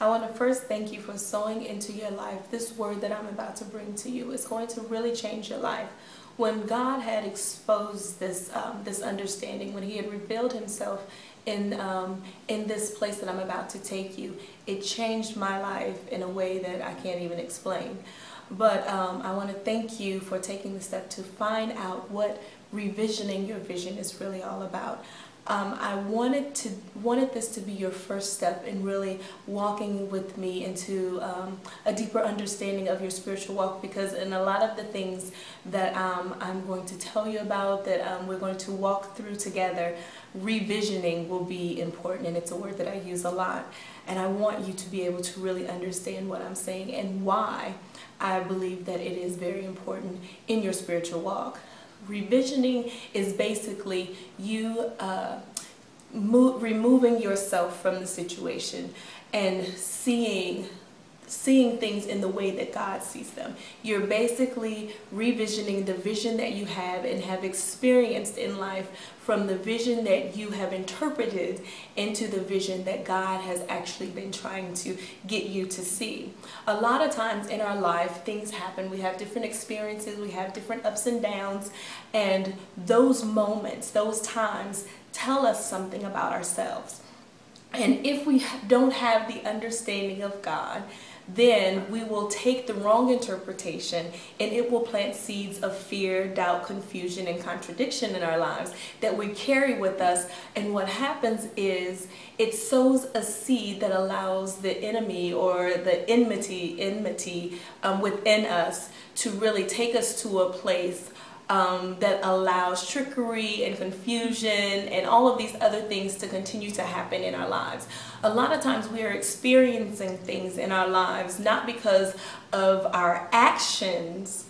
I want to first thank you for sowing into your life. This word that I'm about to bring to you is going to really change your life. When God had exposed this understanding, when He had revealed Himself in this place that I'm about to take you, it changed my life in a way that I can't even explain. But I want to thank you for taking the step to find out what revisioning your vision is really all about. I wanted this to be your first step in really walking with me into a deeper understanding of your spiritual walk, because in a lot of the things that I'm going to tell you about, that we're going to walk through together, revisioning will be important, and it's a word that I use a lot. And I want you to be able to really understand what I'm saying and why I believe that it is very important in your spiritual walk. Revisioning is basically you removing yourself from the situation and seeing things in the way that God sees them. You're basically revisioning the vision that you have and have experienced in life from the vision that you have interpreted into the vision that God has actually been trying to get you to see. A lot of times in our life, things happen. We have different experiences, we have different ups and downs, and those moments, those times tell us something about ourselves. And if we don't have the understanding of God, then we will take the wrong interpretation and it will plant seeds of fear, doubt, confusion, and contradiction in our lives that we carry with us. And what happens is it sows a seed that allows the enemy or the enmity within us to really take us to a place that allows trickery and confusion and all of these other things to continue to happen in our lives. A lot of times we are experiencing things in our lives not because of our actions,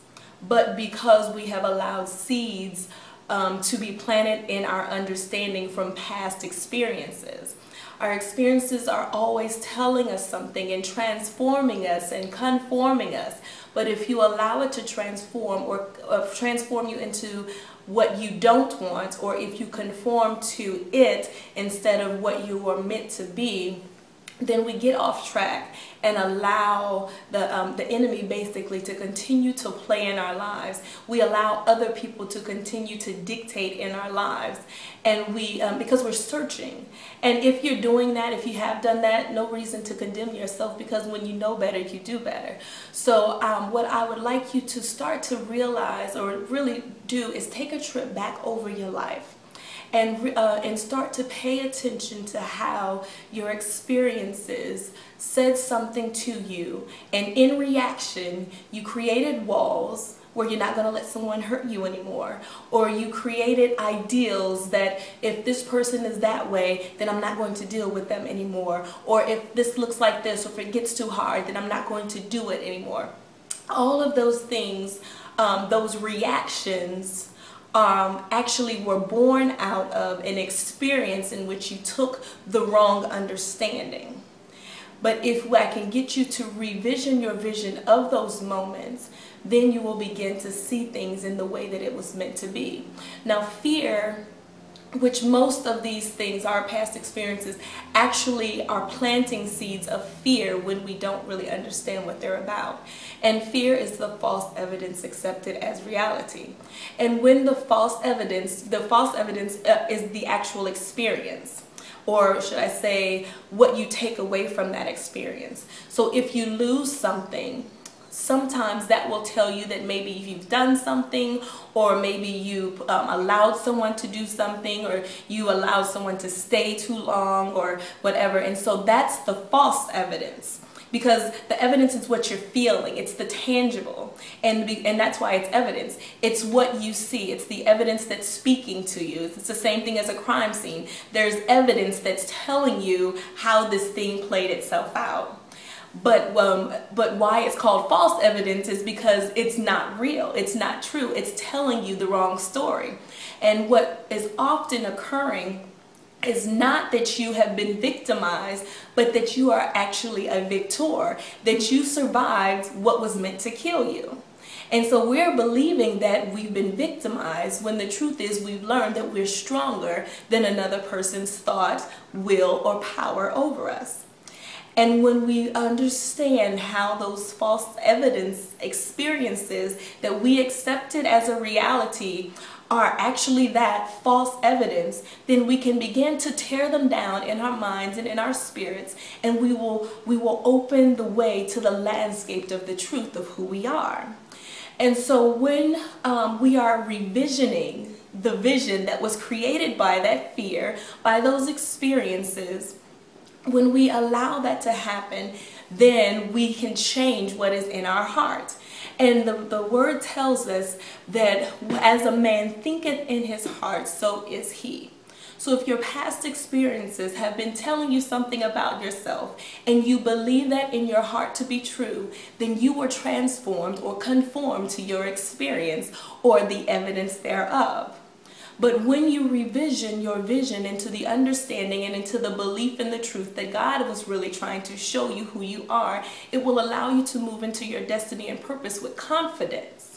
but because we have allowed seeds to be planted in our understanding from past experiences. Our experiences are always telling us something and transforming us and conforming us. But if you allow it to transform or transform you into what you don't want, or if you conform to it instead of what you were meant to be, then we get off track and allow the enemy basically to continue to play in our lives. We allow other people to continue to dictate in our lives, and because we're searching. And if you're doing that, if you have done that, no reason to condemn yourself, because when you know better, you do better. So what I would like you to start to realize or really do is take a trip back over your life. And start to pay attention to how your experiences said something to you, and in reaction you created walls where you're not going to let someone hurt you anymore, or you created ideals that if this person is that way, then I'm not going to deal with them anymore, or if this looks like this, or if it gets too hard, then I'm not going to do it anymore. All of those things, those reactions actually were born out of an experience in which you took the wrong understanding. But if I can get you to revision your vision of those moments, then you will begin to see things in the way that it was meant to be. Now, fear, which most of these things, our past experiences, actually are planting seeds of fear when we don't really understand what they're about. And fear is the false evidence accepted as reality. And when the false evidence is the actual experience, or should I say, what you take away from that experience. So if you lose something, sometimes that will tell you that maybe you've done something, or maybe you allowed someone to do something, or you allowed someone to stay too long, or whatever. And so that's the false evidence, because the evidence is what you're feeling. It's the tangible, and that's why it's evidence. It's what you see. It's the evidence that's speaking to you. It's the same thing as a crime scene. There's evidence that's telling you how this thing played itself out. But why it's called false evidence is because it's not real. It's not true. It's telling you the wrong story. And what is often occurring is not that you have been victimized, but that you are actually a victor, that you survived what was meant to kill you. And so we're believing that we've been victimized when the truth is we've learned that we're stronger than another person's thought, will, or power over us. And when we understand how those false evidence experiences that we accepted as a reality are actually that false evidence, then we can begin to tear them down in our minds and in our spirits, and we will open the way to the landscape of the truth of who we are. And so when we are revisioning the vision that was created by that fear, by those experiences, when we allow that to happen, then we can change what is in our heart. And the word tells us that as a man thinketh in his heart, so is he. So if your past experiences have been telling you something about yourself and you believe that in your heart to be true, then you were transformed or conformed to your experience or the evidence thereof. But when you revision your vision into the understanding and into the belief in the truth that God was really trying to show you who you are, it will allow you to move into your destiny and purpose with confidence.